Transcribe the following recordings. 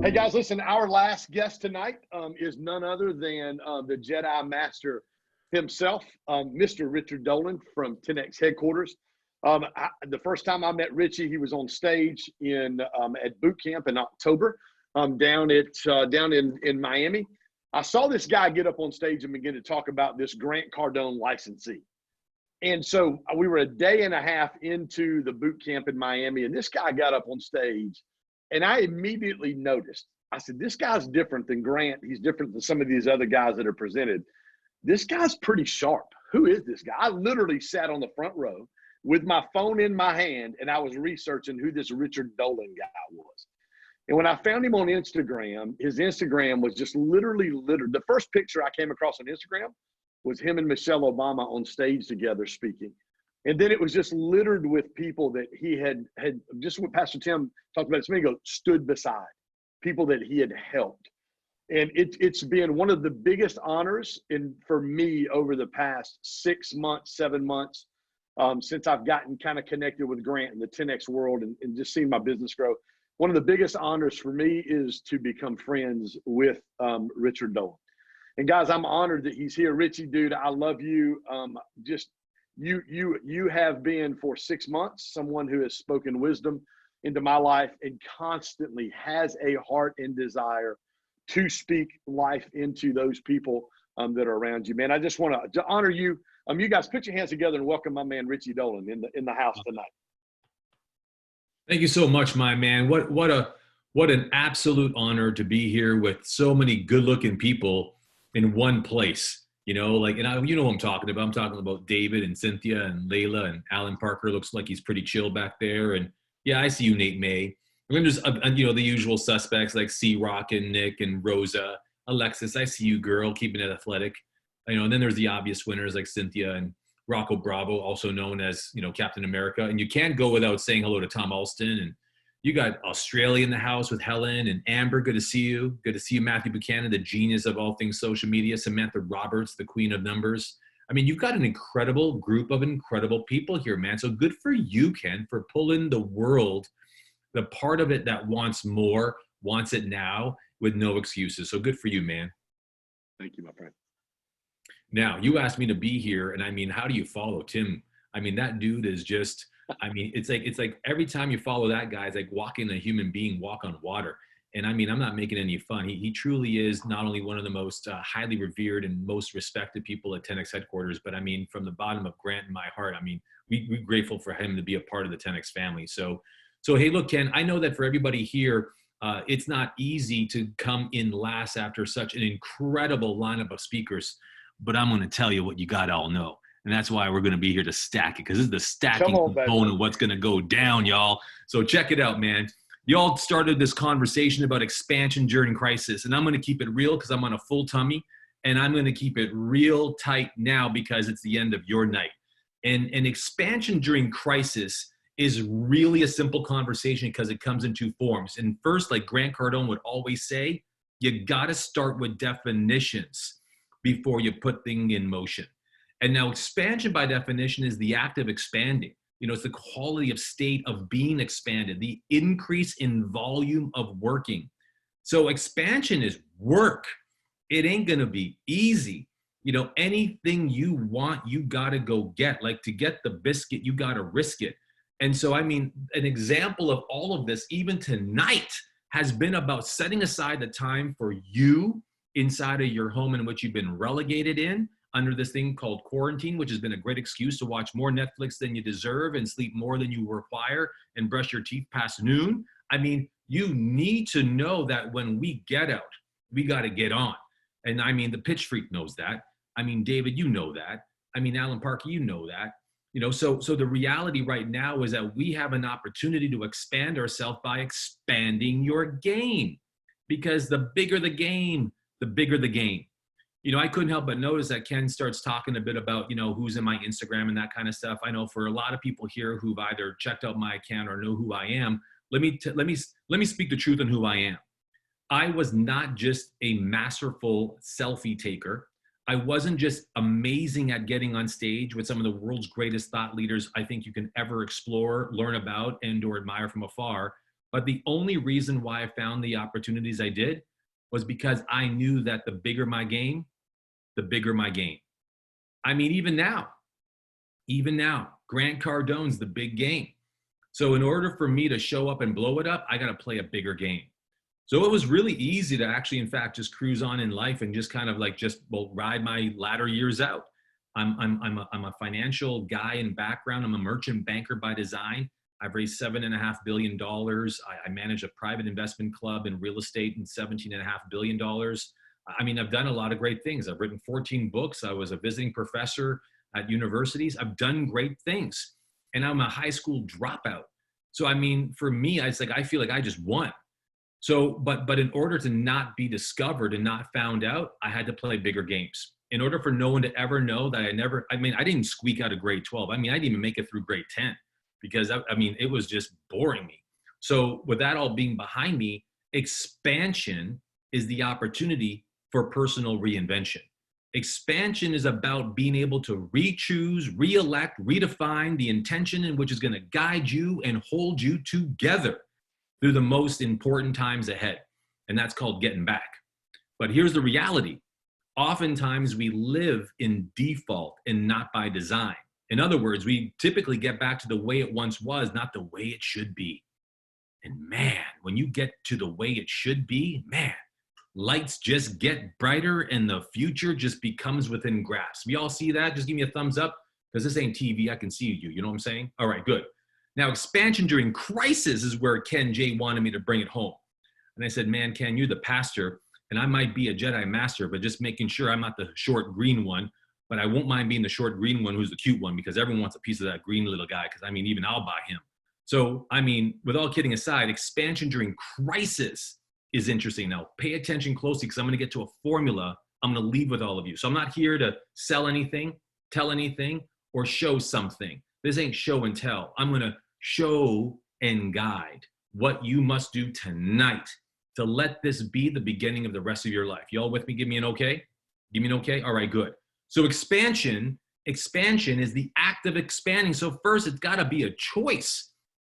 Hey guys, listen, our last guest tonight is none other than the Jedi Master himself, Mr. Richard Dolan from 10X headquarters. The first time I met Richie, he was on stage at boot camp in October down in Miami. I saw this guy get up on stage and begin to talk about this Grant Cardone licensee. And so we were a day and a half into the boot camp in Miami, and this guy got up on stage, and I immediately noticed. I said, this guy's different than Grant. He's different than some of these other guys that are presented. This guy's pretty sharp. Who is this guy? I literally sat on the front row with my phone in my hand, and I was researching who this Richard Dolan guy was. And when I found him on Instagram, his Instagram was just literally littered. The first picture I came across on Instagram was him and Michelle Obama on stage together speaking. And then it was just littered with people that he had just what Pastor Tim talked about a minute ago, stood beside, people that he had helped. And it's been one of the biggest honors for me over the past 6 months, 7 months, since I've gotten kind of connected with Grant in the 10X world and just seen my business grow. One of the biggest honors for me is to become friends with Richard Dolan. And guys, I'm honored that he's here. Richie, dude, I love you. You have been for 6 months someone who has spoken wisdom into my life and constantly has a heart and desire to speak life into those people that are around you, man. I just want to honor you. You guys put your hands together and welcome my man Richie Dolan in the house tonight. Thank you so much, my man. What an absolute honor to be here with so many good-looking people in one place. You know, you know what I'm talking about. I'm talking about David and Cynthia and Layla, and Alan Parker looks like he's pretty chill back there. And yeah, I see you, Nate May. And then there's, the usual suspects like C-Rock and Nick and Rosa. Alexis, I see you, girl, keeping it athletic. And then there's the obvious winners like Cynthia and Rocco Bravo, also known as, Captain America. And you can't go without saying hello to Tom Alston. And you got Australia in the house with Helen and Amber. Good to see you. Good to see you, Matthew Buchanan, the genius of all things social media. Samantha Roberts, the queen of numbers. I mean, you've got an incredible group of incredible people here, man. So good for you, Ken, for pulling the world, the part of it that wants more, wants it now with no excuses. So good for you, man. Thank you, my friend. Now, you asked me to be here, and I mean, how do you follow Tim? I mean, that dude is just, it's like every time you follow that guy, it's like watching a human being walk on water. And I mean, I'm not making any fun. He truly is not only one of the most highly revered and most respected people at 10X headquarters, but I mean, from the bottom of Grant and my heart, I mean, we're grateful for him to be a part of the 10X family. So hey, look, Ken, I know that for everybody here, it's not easy to come in last after such an incredible lineup of speakers, but I'm going to tell you what you got to all know. And that's why we're going to be here to stack it, because this is the stacking component of what's going to go down, y'all. So check it out, man. Y'all started this conversation about expansion during crisis, and I'm going to keep it real because I'm on a full tummy, and I'm going to keep it real tight now because it's the end of your night. And expansion during crisis is really a simple conversation because it comes in two forms. And first, like Grant Cardone would always say, you got to start with definitions before you put things in motion. And now expansion by definition is the act of expanding. It's the quality of state of being expanded, the increase in volume of working. So expansion is work. It ain't gonna be easy. Anything you want, you gotta go get. Like to get the biscuit, you gotta risk it. And so, I mean, an example of all of this, even tonight, has been about setting aside the time for you inside of your home in which you've been relegated in, under this thing called quarantine, which has been a great excuse to watch more Netflix than you deserve and sleep more than you require and brush your teeth past noon. I mean, you need to know that when we get out, we got to get on. And I mean, the pitch freak knows that. I mean, David, you know that. I mean, Alan Parker, you know that. So the reality right now is that we have an opportunity to expand ourselves by expanding your game, because the bigger the game, the bigger the game. I couldn't help but notice that Ken starts talking a bit about, who's in my Instagram and that kind of stuff. I know for a lot of people here who've either checked out my account or know who I am, let me speak the truth on who I am. I was not just a masterful selfie taker. I wasn't just amazing at getting on stage with some of the world's greatest thought leaders I think you can ever explore, learn about, and or admire from afar. But the only reason why I found the opportunities I did was because I knew that the bigger my game, the bigger my game. I mean, even now, Grant Cardone's the big game. So in order for me to show up and blow it up, I got to play a bigger game. So it was really easy to actually, in fact, just cruise on in life and just kind of like ride my latter years out. I'm a financial guy in background. I'm a merchant banker by design. I've raised $7.5 billion. I manage a private investment club in real estate and $17.5 billion. I mean, I've done a lot of great things. I've written 14 books. I was a visiting professor at universities. I've done great things. And I'm a high school dropout. So, I mean, for me, it's like, I feel like I just won. So, but in order to not be discovered and not found out, I had to play bigger games. In order for no one to ever know that I didn't squeak out of grade 12. I mean, I didn't even make it through grade 10 because I mean, it was just boring me. So with that all being behind me, expansion is the opportunity for personal reinvention. Expansion is about being able to re-choose, re-elect, redefine the intention in which is going to guide you and hold you together through the most important times ahead. And that's called getting back. But here's the reality. Oftentimes we live in default and not by design. In other words, we typically get back to the way it once was, not the way it should be. And man, when you get to the way it should be, man, lights just get brighter and the future just becomes within grasp. We all see that? Just give me a thumbs up because this ain't TV. I can see you. You know what I'm saying? All right, good. Now, expansion during crisis is where Ken J wanted me to bring it home. And I said, man, Ken, you're the pastor, and I might be a Jedi master, but just making sure I'm not the short green one. But I won't mind being the short green one who's the cute one because everyone wants a piece of that green little guy because, I mean, even I'll buy him. So, I mean, with all kidding aside, expansion during crisis is interesting. Now, pay attention closely because I'm going to get to a formula I'm going to leave with all of you. So I'm not here to sell anything, tell anything, or show something. This ain't show and tell. I'm going to show and guide what you must do tonight to let this be the beginning of the rest of your life. Y'all with me? Give me an okay. Give me an okay. All right, good. So expansion is the act of expanding. So first, it's got to be a choice.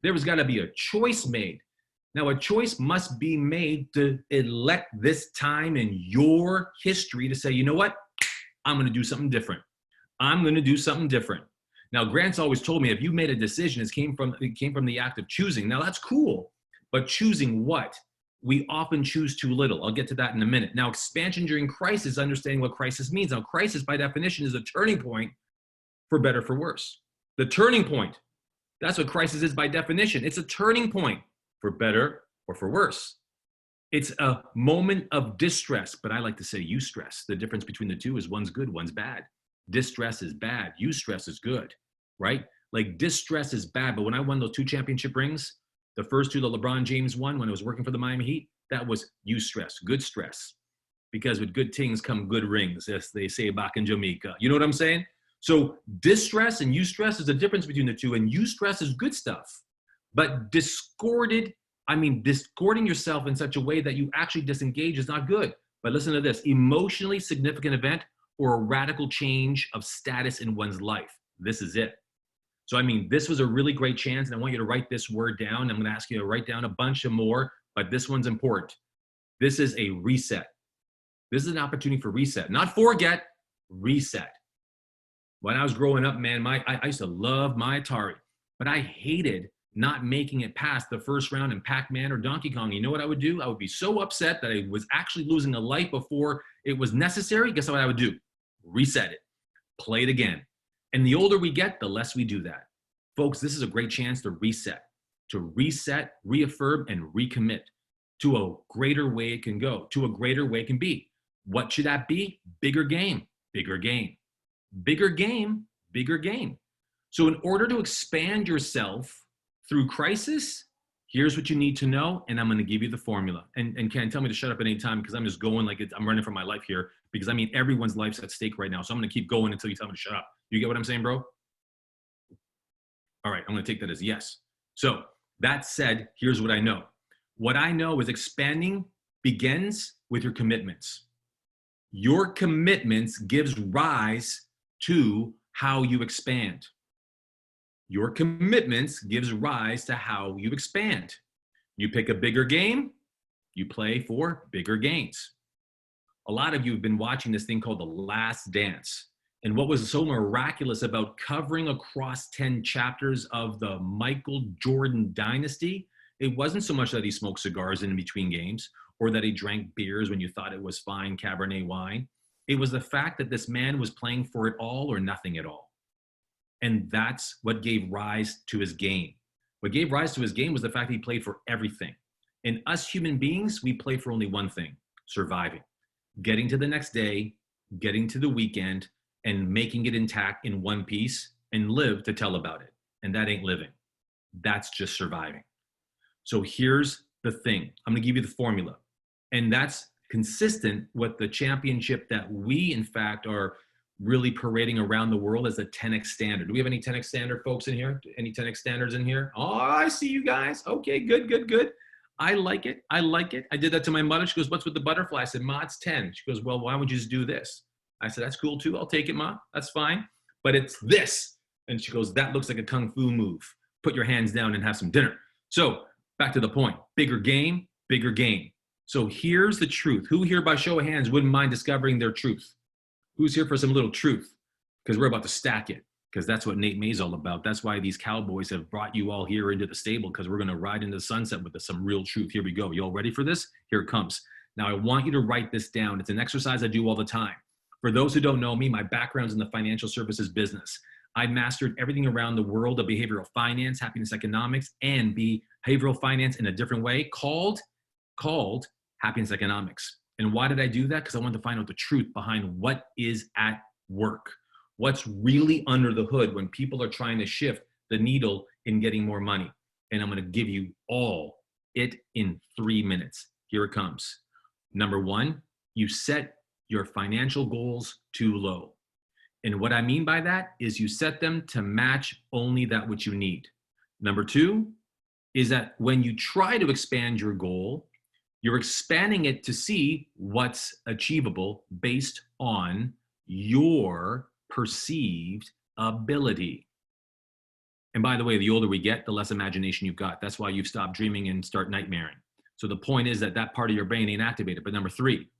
There has got to be a choice made. Now, a choice must be made to elect this time in your history to say, you know what? I'm going to do something different. I'm going to do something different. Now, Grant's always told me if you made a decision, it came from the act of choosing. Now, that's cool, but choosing what? We often choose too little. I'll get to that in a minute. Now, expansion during crisis, understanding what crisis means. Now, crisis, by definition, is a turning point for better, for worse. The turning point. That's what crisis is by definition. It's a turning point for better or for worse. It's a moment of distress, but I like to say eustress. The difference between the two is one's good, one's bad. Distress is bad. Eustress is good, right? Like distress is bad, but when I won those 2 championship rings, the first 2 that LeBron James won when I was working for the Miami Heat, that was eustress, good stress. Because with good things come good rings, as they say back in Jamaica. You know what I'm saying? So distress and eustress is the difference between the two, and eustress is good stuff. But discording yourself in such a way that you actually disengage is not good. But listen to this, emotionally significant event or a radical change of status in one's life. This is it. So, I mean, this was a really great chance, and I want you to write this word down. I'm going to ask you to write down a bunch of more, but this one's important. This is a reset. This is an opportunity for reset. Not forget, reset. When I was growing up, man, I used to love my Atari, but I hated not making it past the first round in Pac-Man or Donkey Kong. You know what I would do? I would be so upset that I was actually losing a life before it was necessary. Guess what I would do? Reset it. Play it again. And the older we get, the less we do that. Folks, this is a great chance to reset, reaffirm, and recommit to a greater way it can go, to a greater way it can be. What should that be? Bigger game, bigger game. Bigger game, bigger game. So in order to expand yourself through crisis, here's what you need to know, and I'm going to give you the formula. And Ken, tell me to shut up at any time because I'm just going like I'm running for my life here because, I mean, everyone's life's at stake right now. So I'm going to keep going until you tell me to shut up. You get what I'm saying, bro? All right, I'm going to take that as yes. So that said, here's what I know. What I know is expanding begins with your commitments. Your commitments gives rise to how you expand. Your commitments gives rise to how you expand. You pick a bigger game, you play for bigger gains. A lot of you have been watching this thing called The Last Dance. And what was so miraculous about covering across 10 chapters of the Michael Jordan dynasty, it wasn't so much that he smoked cigars in between games or that he drank beers when you thought it was fine Cabernet wine. It was the fact that this man was playing for it all or nothing at all. And that's what gave rise to his game. What gave rise to his game was the fact that he played for everything. And us human beings, we play for only one thing: surviving, getting to the next day, getting to the weekend, and making it intact in one piece and live to tell about it. And that ain't living. That's just surviving. So here's the thing. I'm going to give you the formula. And that's consistent with the championship that we, in fact, are really parading around the world as a 10x standard. Do we have any 10x standard folks in here? Any 10x standards in here? Oh, I see you guys. Okay, good, good, good. I like it. I like it. I did that to my mother. She goes, "What's with the butterfly?" I said, "Ma, it's 10. She goes, "Well, why would you just do this?" I said, "That's cool too. I'll take it, Ma. That's fine. But it's this." And she goes, "That looks like a kung fu move. Put your hands down and have some dinner." So back to the point. Bigger game, bigger game. So here's the truth. Who here by show of hands wouldn't mind discovering their truth? Who's here for some little truth? Because we're about to stack it. Because that's what Nate May's all about. That's why these cowboys have brought you all here into the stable, because we're going to ride into the sunset with some real truth. Here we go. You all ready for this? Here it comes. Now, I want you to write this down. It's an exercise I do all the time. For those who don't know me, my background's in the financial services business. I mastered everything around the world of behavioral finance, happiness economics, and behavioral finance in a different way called happiness economics. And why did I do that? Because I wanted to find out the truth behind what is at work. What's really under the hood when people are trying to shift the needle in getting more money. And I'm going to give you all it in 3 minutes. Here it comes. Number one, you set your financial goals too low. And what I mean by that is you set them to match only that which you need. Number two is that when you try to expand your goal, you're expanding it to see what's achievable based on your perceived ability. And by the way, the older we get, the less imagination you've got. That's why you've stopped dreaming and start nightmaring. So the point is that that part of your brain ain't activated. But number three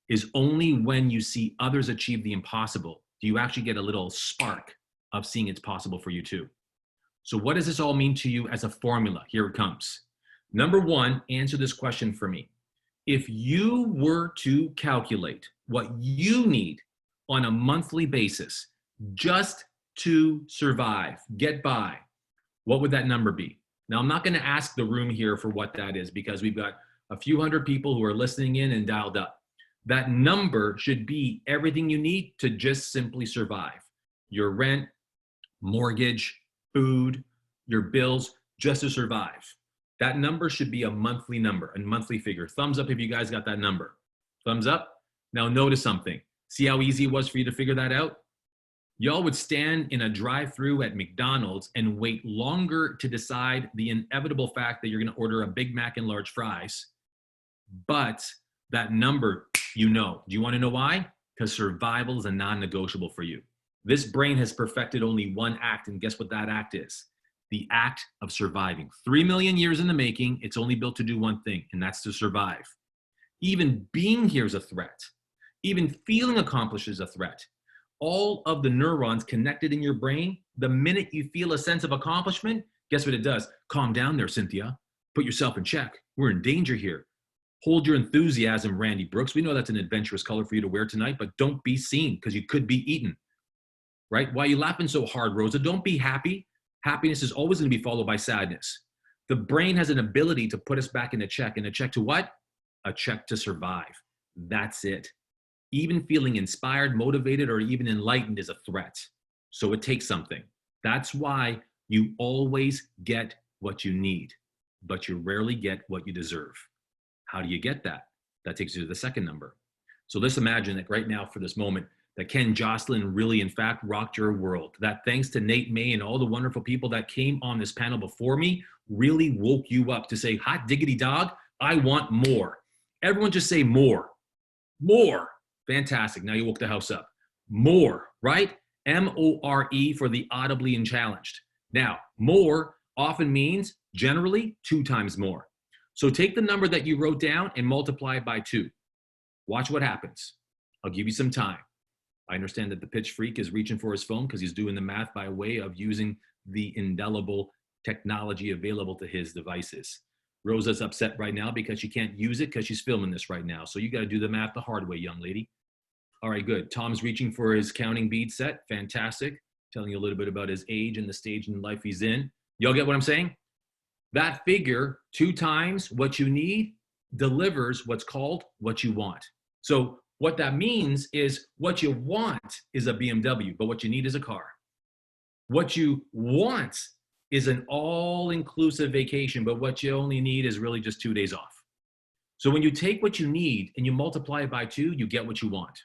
is only when you see others achieve the impossible do you actually get a little spark of seeing it's possible for you too. So what does this all mean to you as a formula? Here it comes. Number one, answer this question for me. If you were to calculate what you need on a monthly basis just to survive, get by, what would that number be? Now, I'm not going to ask the room here for what that is because we've got a few hundred people who are listening in and dialed up. That number should be everything you need to just simply survive. Your rent, mortgage, food, your bills, just to survive. That number should be a monthly number, a monthly figure. Thumbs up if you guys got that number. Thumbs up. Now notice something. See how easy it was for you to figure that out? Y'all would stand in a drive-through at McDonald's and wait longer to decide the inevitable fact that you're going to order a Big Mac and large fries. But that number, you know. Do you want to know why? Because survival is a non-negotiable for you. This brain has perfected only one act, and guess what that act is? The act of surviving. 3 million years in the making, it's only built to do one thing, and that's to survive. Even being here is a threat. Even feeling accomplished is a threat. All of the neurons connected in your brain, the minute you feel a sense of accomplishment, guess what it does? Calm down there, Cynthia. Put yourself in check. We're in danger here. Hold your enthusiasm, Randy Brooks. We know that's an adventurous color for you to wear tonight, but don't be seen because you could be eaten. Right? Why are you laughing so hard, Rosa? Don't be happy. Happiness is always going to be followed by sadness. The brain has an ability to put us back in a check. And a check to what? A check to survive. That's it. Even feeling inspired, motivated, or even enlightened is a threat. So it takes something. That's why you always get what you need, but you rarely get what you deserve. How do you get that? That takes you to the second number. So let's imagine that right now for this moment, that Ken Jocelyn really, in fact, rocked your world. That thanks to Nate May and all the wonderful people that came on this panel before me, really woke you up to say, hot diggity dog, I want more. Everyone just say more. More. Fantastic. Now you woke the house up. More, right? M-O-R-E for the audibly and challenged. Now, more often means generally 2 times more. So take the number that you wrote down and multiply it by 2. Watch what happens. I'll give you some time. I understand that the pitch freak is reaching for his phone because he's doing the math by way of using the indelible technology available to his devices. Rosa's upset right now because she can't use it because she's filming this right now. So you got to do the math the hard way, young lady. All right, good. Tom's reaching for his counting bead set. Fantastic. Telling you a little bit about his age and the stage in life he's in. Y'all get what I'm saying? That figure, 2 times what you need, delivers what's called what you want. So what that means is what you want is a BMW, but what you need is a car. What you want is an all-inclusive vacation, but what you only need is really just 2 days off. So when you take what you need and you multiply it by 2, you get what you want.